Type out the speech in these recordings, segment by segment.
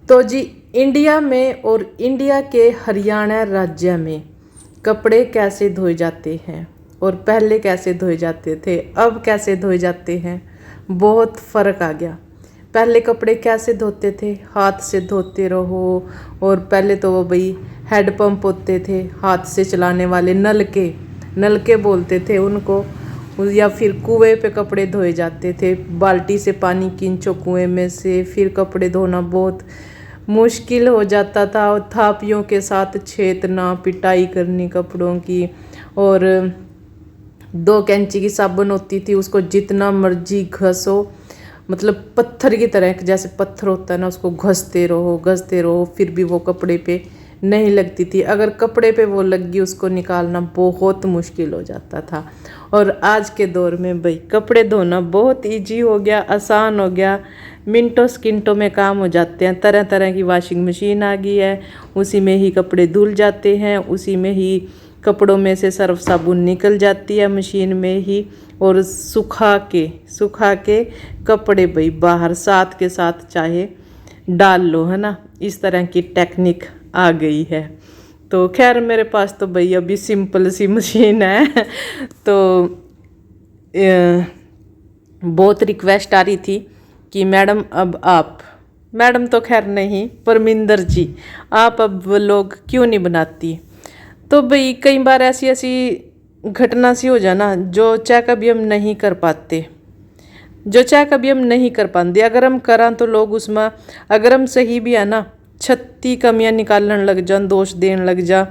तो जी इंडिया में और इंडिया के हरियाणा राज्य में कपड़े कैसे धोए जाते हैं और पहले कैसे धोए जाते थे, अब कैसे धोए जाते हैं, बहुत फ़र्क आ गया। पहले कपड़े कैसे धोते थे, हाथ से धोते रहो। और पहले तो वो भाई हैंड पंप होते थे, हाथ से चलाने वाले, नलके बोलते थे उनको, या फिर कुएं पे कपड़े धोए जाते थे। बाल्टी से पानी खींचो कुएं में से, फिर कपड़े धोना बहुत मुश्किल हो जाता था। और थापियों के साथ छेदना, पिटाई करनी कपड़ों की। और 2 कैंची की साबुन होती थी, उसको जितना मर्जी घसो, मतलब पत्थर की तरह, जैसे पत्थर होता है ना, उसको घसते रहो, फिर भी वो कपड़े पे नहीं लगती थी। अगर कपड़े पे वो लग गई, उसको निकालना बहुत मुश्किल हो जाता था। और आज के दौर में भाई कपड़े धोना बहुत इजी हो गया, आसान हो गया, मिनटों सेकंडों में काम हो जाते हैं। तरह तरह की वॉशिंग मशीन आ गई है, उसी में ही कपड़े धुल जाते हैं, उसी में ही कपड़ों में से सर्फ साबुन निकल जाती है मशीन में ही। और सुखा के कपड़े भाई बाहर साथ के साथ चाहे डाल लो, है ना, इस तरह की टेक्निक आ गई है। तो खैर मेरे पास तो भाई अभी सिंपल सी मशीन है। तो बहुत रिक्वेस्ट आ रही थी कि मैडम अब आप, मैडम तो खैर नहीं, परमिंदर जी, आप अब लोग क्यों नहीं बनाती। तो भाई कई बार ऐसी घटना सी हो जाना जो चाहे कभी हम नहीं कर पाते, अगर हम करा तो लोग उसमें, अगर हम सही भी है ना, 36 कमियां निकालने लग जा, दोष देने लग जा,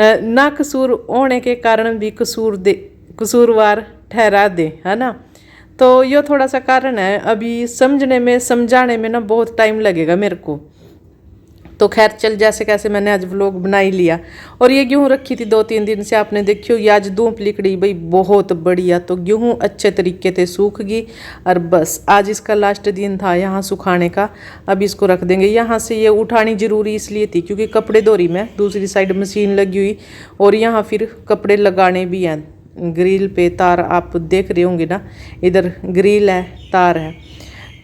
ना कसूर होने के कारण भी कसूरवार ठहरा दे, है ना। तो ये थोड़ा सा कारण है, अभी समझाने में ना बहुत टाइम लगेगा मेरे को। तो खैर चल, जैसे कैसे मैंने आज व्लॉग बना ही लिया। और ये गेहूँ रखी थी 2-3 दिन से, आपने देखी होगी, आज धूप निकली भाई बहुत बढ़िया। तो गेहूँ अच्छे तरीके से सूख गई, और बस आज इसका लास्ट दिन था यहाँ सुखाने का। अब इसको रख देंगे। यहाँ से ये उठानी ज़रूरी इसलिए थी क्योंकि कपड़े धो रही मैं, दूसरी साइड मशीन लगी हुई, और यहाँ फिर कपड़े लगाने भी हैं। ग्रिल पे तार आप देख रहे होंगे ना, इधर ग्रिल है, तार है।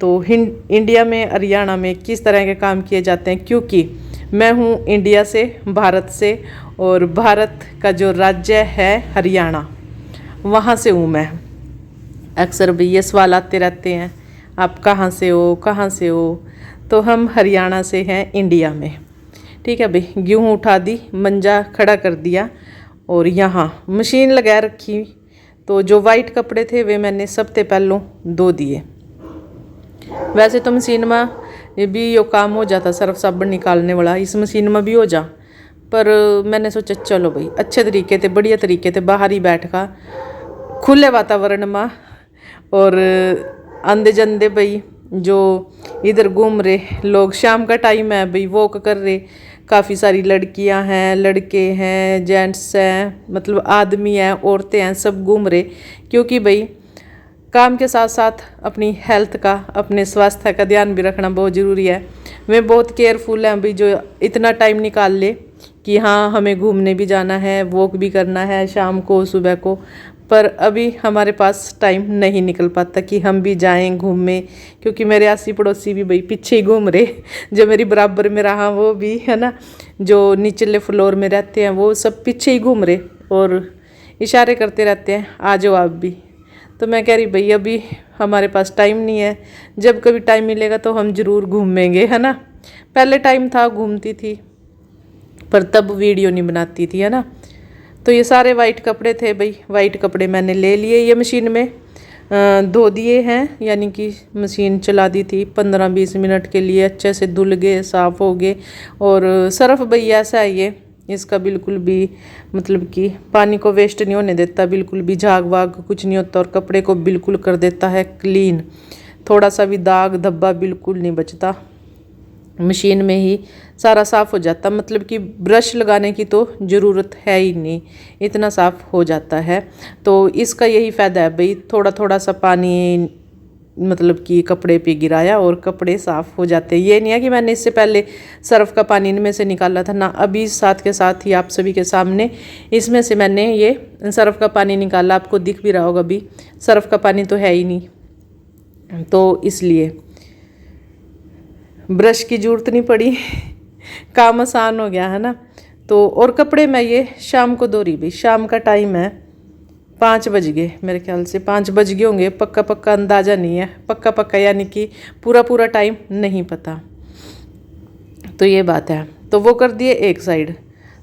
तो इंडिया में, हरियाणा में किस तरह के काम किए जाते हैं, क्योंकि मैं हूँ इंडिया से, भारत से, और भारत का जो राज्य है हरियाणा, वहाँ से हूँ मैं। अक्सर भी ये सवाल आते रहते हैं, आप कहाँ से हो। तो हम हरियाणा से हैं, इंडिया में। ठीक है भाई, गेहूँ उठा दी, मंजा खड़ा कर दिया, और यहाँ मशीन लगा रखी। तो जो वाइट कपड़े थे वे मैंने सबसे पहले धो दिए। वैसे तो मशीन में ये भी यो काम हो जाता, सर्फ साबुन निकालने वाला इस मशीन में भी हो जा, पर मैंने सोचा चलो भाई अच्छे तरीके से, बढ़िया तरीके से बाहर ही बैठ का खुले वातावरण में, और आंदे जंदे भाई जो इधर घूम रहे लोग, शाम का टाइम है भाई, वॉक कर रहे, काफ़ी सारी लड़कियां हैं, लड़के हैं, जेंट्स हैं, मतलब आदमी हैं, औरतें हैं, सब घूम रहे। क्योंकि भाई काम के साथ साथ अपनी हेल्थ का, अपने स्वास्थ्य का ध्यान भी रखना बहुत ज़रूरी है। वे बहुत केयरफुल हैं भाई, जो इतना टाइम निकाल ले कि हाँ हमें घूमने भी जाना है, वॉक भी करना है शाम को, सुबह को। पर अभी हमारे पास टाइम नहीं निकल पाता कि हम भी जाएं घूमें, क्योंकि मेरे आसी पड़ोसी भी भाई पीछे ही घूम रहे, जो मेरी बराबर में रहा वो भी, है ना, जो निचले फ्लोर में रहते हैं वो सब पीछे ही घूम रहे और इशारे करते रहते हैं, आ जाओ आप भी। तो मैं कह रही भाई अभी हमारे पास टाइम नहीं है, जब कभी टाइम मिलेगा तो हम ज़रूर घूमेंगे, है ना। पहले टाइम था घूमती थी, पर तब वीडियो नहीं बनाती थी, है ना। तो ये सारे वाइट कपड़े थे भाई, वाइट कपड़े मैंने ले लिए, ये मशीन में धो दिए हैं, यानी कि मशीन चला दी थी 15-20 मिनट के लिए, अच्छे से धुल गए, साफ़ हो गए। और सर्फ भाई ऐसा है ये, इसका बिल्कुल भी मतलब कि पानी को वेस्ट नहीं होने देता, बिल्कुल भी झाग वाग कुछ नहीं होता, और कपड़े को बिल्कुल कर देता है क्लीन। थोड़ा सा भी दाग धब्बा बिल्कुल नहीं बचता, मशीन में ही सारा साफ़ हो जाता, मतलब कि ब्रश लगाने की तो ज़रूरत है ही नहीं, इतना साफ़ हो जाता है। तो इसका यही फ़ायदा है भाई, थोड़ा थोड़ा सा पानी मतलब कि कपड़े पे गिराया और कपड़े साफ़ हो जाते हैं। ये नहीं है कि मैंने इससे पहले सर्फ़ का पानी इनमें से निकाला था ना, अभी साथ के साथ ही आप सभी के सामने इसमें से मैंने ये सर्फ़ का पानी निकाला, आपको दिख भी रहा होगा। अभी सर्फ़ का पानी तो है ही नहीं, तो इसलिए ब्रश की जरूरत नहीं पड़ी, काम आसान हो गया है ना। तो और कपड़े मैं ये शाम को धो रही भाई, शाम का टाइम है, 5 बज गए मेरे ख्याल से, 5 बज गए होंगे, पक्का पक्का अंदाज़ा नहीं है, पक्का पक्का यानी कि पूरा पूरा टाइम नहीं पता। तो ये बात है, तो वो कर दिए एक साइड।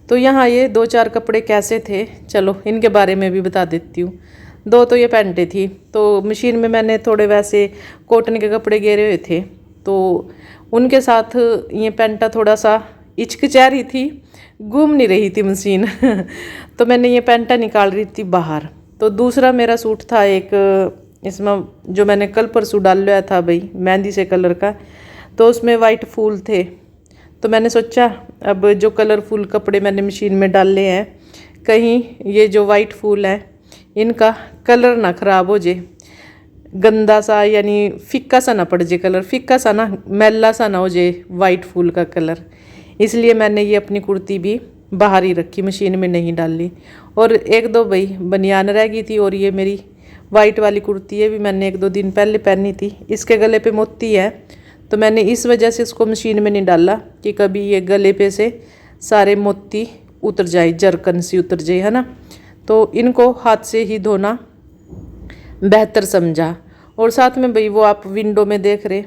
तो यहाँ ये 2-4 कपड़े कैसे थे, चलो इनके बारे में भी बता देती हूँ। 2 तो ये पैंटें थी, तो मशीन में मैंने थोड़े वैसे कॉटन के कपड़े गेरे हुए थे, तो उनके साथ ये पैंटा थोड़ा सा हिचकिचा रही थी, घूम नहीं रही थी मशीन तो मैंने ये पैंटा निकाल रही थी बाहर। तो दूसरा मेरा सूट था एक, इसमें जो मैंने कल परसों डाल लिया था भाई मेहंदी से कलर का, तो उसमें वाइट फूल थे। तो मैंने सोचा अब जो कलरफुल कपड़े मैंने मशीन में डाले हैं, कहीं ये जो वाइट फूल है इनका कलर ना ख़राब हो जाए, गंदा सा यानी फिक्का सा ना पड़ जाए कलर, फिक्का सा ना मैला सा ना हो जाए वाइट फूल का कलर। इसलिए मैंने ये अपनी कुर्ती भी बाहर ही रखी, मशीन में नहीं डाली। और 1-2 भाई बनियान रह गई थी, और ये मेरी वाइट वाली कुर्ती है भी मैंने 1-2 दिन पहले पहनी थी। इसके गले पे मोती है, तो मैंने इस वजह से इसको मशीन में नहीं डाला कि कभी ये गले पे से सारे मोती उतर जाए, जरकन सी उतर जाए, है ना। तो इनको हाथ से ही धोना बेहतर समझा। और साथ में भाई वो आप विंडो में देख रहे,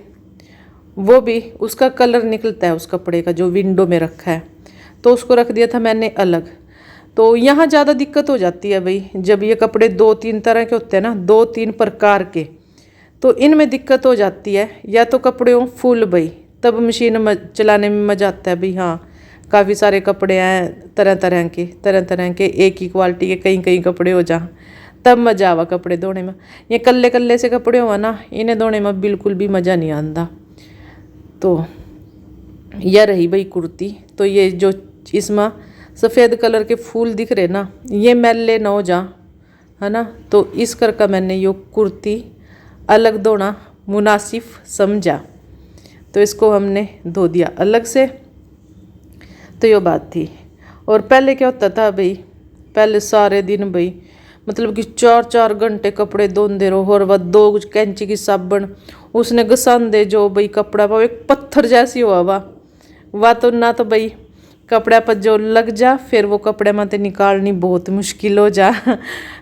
वो भी उसका कलर निकलता है उस कपड़े का जो विंडो में रखा है, तो उसको रख दिया था मैंने अलग। तो यहाँ ज़्यादा दिक्कत हो जाती है भाई, जब ये कपड़े 2-3 तरह के होते हैं ना, 2-3 प्रकार के, तो इनमें दिक्कत हो जाती है। या तो कपड़े हों फुल भाई, तब मशीन चलाने में मज़ा आता है भाई, हाँ काफ़ी सारे कपड़े हैं तरह तरह के एक ही क्वालिटी के कई कई कपड़े हो जा, तब मज़ा आवा कपड़े धोने में। ये कल्ले कल्ले से कपड़े हुआ ना, इन्हें धोने में बिल्कुल भी मज़ा नहीं आता। तो यह रही भाई कुर्ती। तो ये जो इसमें सफ़ेद कलर के फूल दिख रहे ना, ये मैले न हो जा, है ना। तो इस करके मैंने ये कुर्ती अलग धोना मुनासिब समझा, तो इसको हमने धो दिया अलग से। तो ये बात थी। और पहले क्या होता था भाई, पहले सारे दिन भाई मतलब कि 4-4 घंटे कपड़े धोंदे रहो, और वह 2 कैंची की साबुन उसने घसांदे जो भाई कपड़ा पाओ एक पत्थर जैसी हुआ वाह तो ना, तो भाई कपड़ा पर जो लग जा फिर वो कपड़े माते निकालनी बहुत मुश्किल हो जा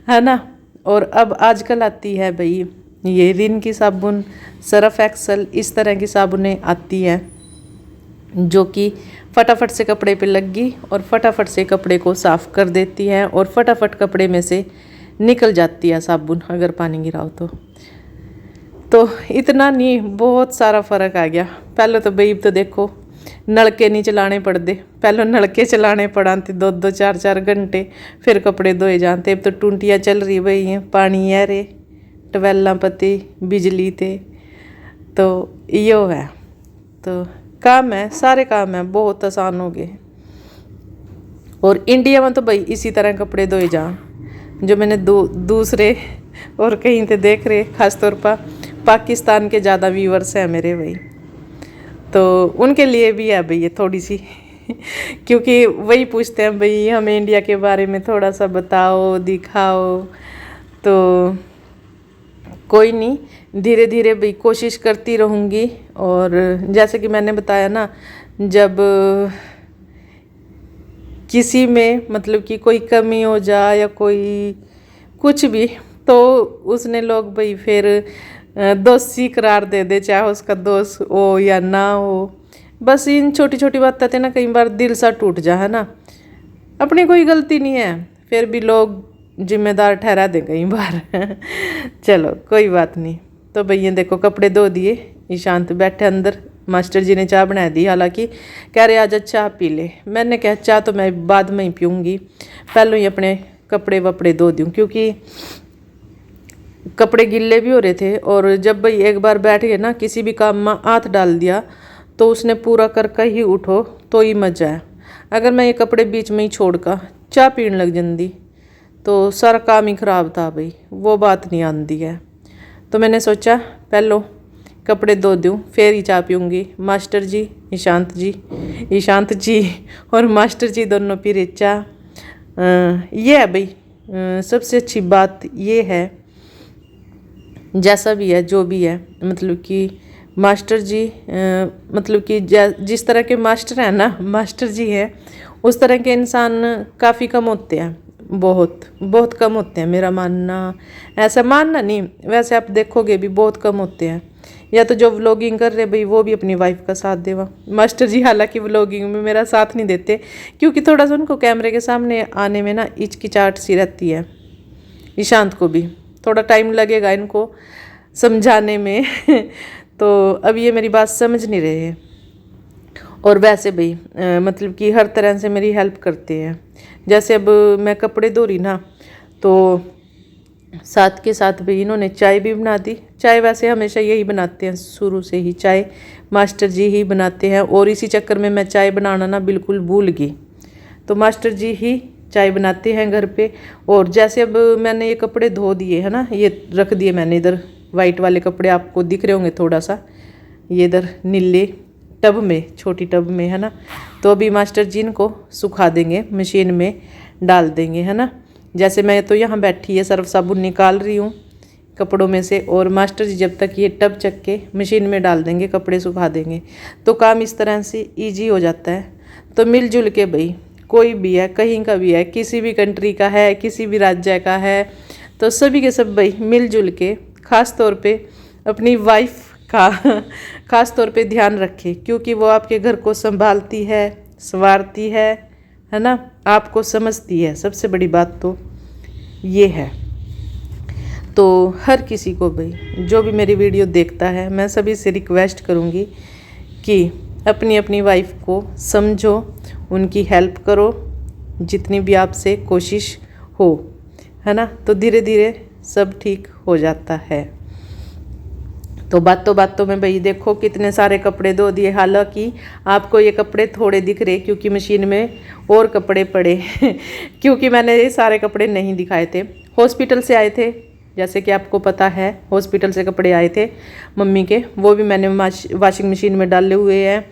है ना। और अब आजकल आती है भाई ये रिन की साबुन, सर्फ एक्सल, इस तरह की साबुनें आती हैं जो कि फटाफट से कपड़े पे लग गई और फटाफट से कपड़े को साफ़ कर देती है, और फटाफट कपड़े में से निकल जाती है साबुन अगर पानी गिराओ तो इतना नहीं, बहुत सारा फ़र्क आ गया। पहले तो भाई तो देखो नलके नहीं चलाने पड़ते, पहले नलके चलाने पड़ाते 2-2 4-4 घंटे, फिर कपड़े धोए जाते। अब तो टूंटियाँ चल रही भाई हैं, पानी है रे, टवेला पति, बिजली ते, तो यो है। तो काम है, सारे काम है बहुत आसान हो गए। और इंडिया में तो भाई इसी तरह कपड़े धोए जा, जो मैंने दूसरे और कहीं तो देख रहे, ख़ासतौर पर पाकिस्तान के ज़्यादा व्यूअर्स हैं मेरे भाई, तो उनके लिए भी है भाई ये थोड़ी सी क्योंकि वही पूछते हैं भाई हमें इंडिया के बारे में थोड़ा सा बताओ, दिखाओ। तो कोई नहीं, धीरे धीरे भाई कोशिश करती रहूँगी। और जैसे कि मैंने बताया ना, जब किसी में मतलब कि कोई कमी हो जाए या कोई कुछ भी, तो उसने लोग भाई फिर दोषी करार दे दे, चाहे उसका दोष हो या ना हो। बस इन छोटी छोटी बातें थे ना, कई बार दिल सा टूट जा, है ना। अपनी कोई गलती नहीं है, फिर भी लोग जिम्मेदार ठहरा दे कई बार चलो कोई बात नहीं। तो भैया देखो कपड़े धो दिए, ईशांत बैठे अंदर, मास्टर जी ने चाय बना दी, हालांकि कह रहे आज चाय पी ले। मैंने कहा चाय तो मैं बाद में ही पीऊँगी, पहले ही अपने कपड़े वपड़े धो दूँ, क्योंकि कपड़े गिल्ले भी हो रहे थे। और जब भाई एक बार बैठ गए ना, किसी भी काम में हाथ डाल दिया तो उसने पूरा करके ही उठो तो ही मजा है। अगर मैं ये कपड़े बीच में ही छोड़ कर चाय पीने लग जाती तो सारा काम ही ख़राब था भाई, वो बात नहीं आती है। तो मैंने सोचा पहलो कपड़े धो दूँ फिर ही चाय पीऊँगी। मास्टर जी, ईशांत जी और मास्टर जी दोनों पी रहे चाय। ये है भाई सबसे अच्छी बात ये है, जैसा भी है जो भी है, मतलब कि मास्टर जी मतलब कि जिस तरह के मास्टर हैं ना, मास्टर जी हैं, उस तरह के इंसान काफ़ी कम होते हैं, बहुत बहुत कम होते हैं। मेरा मानना, ऐसा मानना नहीं, वैसे आप देखोगे भी बहुत कम होते हैं। या तो जो व्लॉगिंग कर रहे भाई वो भी अपनी वाइफ का साथ देवा। मास्टर जी हालांकि व्लॉगिंग में मेरा साथ नहीं देते, क्योंकि थोड़ा सा उनको कैमरे के सामने आने में ना हिचकिचाहट सी रहती है। ईशांत को भी थोड़ा टाइम लगेगा इनको समझाने में तो अब ये मेरी बात समझ नहीं रहे हैं। और वैसे भाई मतलब कि हर तरह से मेरी हेल्प करते हैं। जैसे अब मैं कपड़े धो रही ना, तो साथ के साथ भाई इन्होंने चाय भी बना दी। चाय वैसे हमेशा यही बनाते हैं, शुरू से ही चाय मास्टर जी ही बनाते हैं, और इसी चक्कर में मैं चाय बनाना ना बिल्कुल भूल गई। तो मास्टर जी ही चाय बनाते हैं घर पे। और जैसे अब मैंने ये कपड़े धो दिए है ना, ये रख दिए मैंने इधर, वाइट वाले कपड़े आपको दिख रहे होंगे थोड़ा सा, ये इधर नीले टब में, छोटी टब में है ना। तो अभी मास्टर जी इनको सुखा देंगे, मशीन में डाल देंगे है ना। जैसे मैं तो यहाँ बैठी है सर्फ साबुन निकाल रही हूँ कपड़ों में से, और मास्टर जी जब तक ये टब चक के मशीन में डाल देंगे, कपड़े सुखा देंगे, तो काम इस तरह से ईजी हो जाता है। तो मिलजुल के भाई, कोई भी है, कहीं का भी है, किसी भी कंट्री का है, किसी भी राज्य का है, तो सभी के सब भाई मिलजुल के ख़ास तौर पे अपनी वाइफ का ख़ास तौर पे ध्यान रखें, क्योंकि वो आपके घर को संभालती है, संवारती है ना, आपको समझती है। सबसे बड़ी बात तो ये है। तो हर किसी को भाई जो भी मेरी वीडियो देखता है, मैं सभी से रिक्वेस्ट करूँगी कि अपनी अपनी वाइफ को समझो, उनकी हेल्प करो जितनी भी आपसे कोशिश हो, है ना। तो धीरे धीरे सब ठीक हो जाता है। तो बातों में भाई देखो कितने सारे कपड़े धो दिए। हालांकि आपको ये कपड़े थोड़े दिख रहे, क्योंकि मशीन में और कपड़े पड़े क्योंकि मैंने ये सारे कपड़े नहीं दिखाए थे। हॉस्पिटल से आए थे, जैसे कि आपको पता है, हॉस्पिटल से कपड़े आए थे मम्मी के, वो भी मैंने वॉशिंग मशीन में डाले हुए हैं,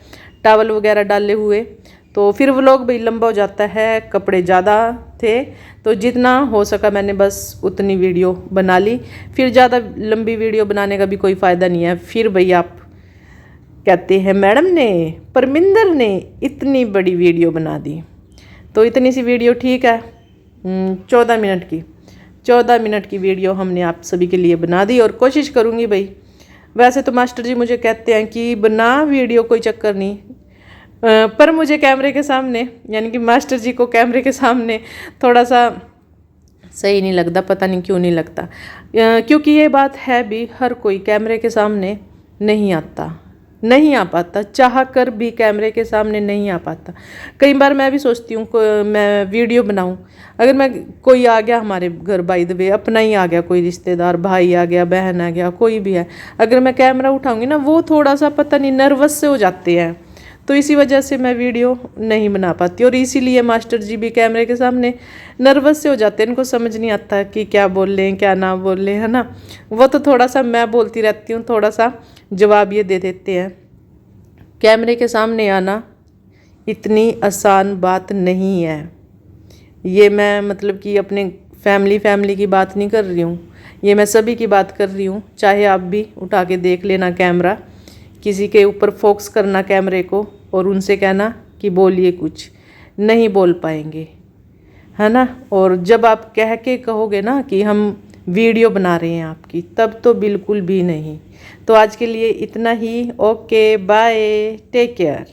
टॉवल वगैरह डाले हुए। तो फिर व्लॉग भी लंबा हो जाता है, कपड़े ज़्यादा थे, तो जितना हो सका मैंने बस उतनी वीडियो बना ली। फिर ज़्यादा लंबी वीडियो बनाने का भी कोई फ़ायदा नहीं है। फिर भाई आप कहते हैं मैडम ने, परमिंदर ने इतनी बड़ी वीडियो बना दी। तो इतनी सी वीडियो ठीक है, 14 मिनट की वीडियो हमने आप सभी के लिए बना दी। और कोशिश करूँगी भाई, वैसे तो मास्टर जी मुझे कहते हैं कि बना वीडियो, कोई चक्कर नहीं, पर मुझे कैमरे के सामने, यानी कि मास्टर जी को कैमरे के सामने थोड़ा सा सही नहीं लगता। पता नहीं क्यों नहीं लगता, क्योंकि ये बात है भी, हर कोई कैमरे के सामने नहीं आता, नहीं आ पाता, चाह कर भी कैमरे के सामने नहीं आ पाता। कई बार मैं भी सोचती हूँ मैं वीडियो बनाऊँ, अगर मैं, कोई आ गया हमारे घर, बाय द वे अपना ही आ गया, कोई रिश्तेदार, भाई आ गया, बहन आ गया, कोई भी है, अगर मैं कैमरा उठाऊँगी ना, वो थोड़ा सा पता नहीं नर्वस से हो जाते हैं। तो इसी वजह से मैं वीडियो नहीं बना पाती, और इसीलिए मास्टर जी भी कैमरे के सामने नर्वस से हो जाते हैं। इनको समझ नहीं आता कि क्या बोल लें क्या ना बोल लें, है ना। वो तो थोड़ा सा मैं बोलती रहती हूँ, थोड़ा सा जवाब ये दे देते हैं। कैमरे के सामने आना इतनी आसान बात नहीं है। ये मैं मतलब कि अपने फैमिली की बात नहीं कर रही हूँ, ये मैं सभी की बात कर रही हूँ। चाहे आप भी उठा के देख लेना कैमरा, किसी के ऊपर फोकस करना कैमरे को, और उनसे कहना कि बोलिए, कुछ नहीं बोल पाएंगे, है ना। और जब आप कह के कहोगे ना कि हम वीडियो बना रहे हैं आपकी, तब तो बिल्कुल भी नहीं। तो आज के लिए इतना ही। Okay, bye, take care.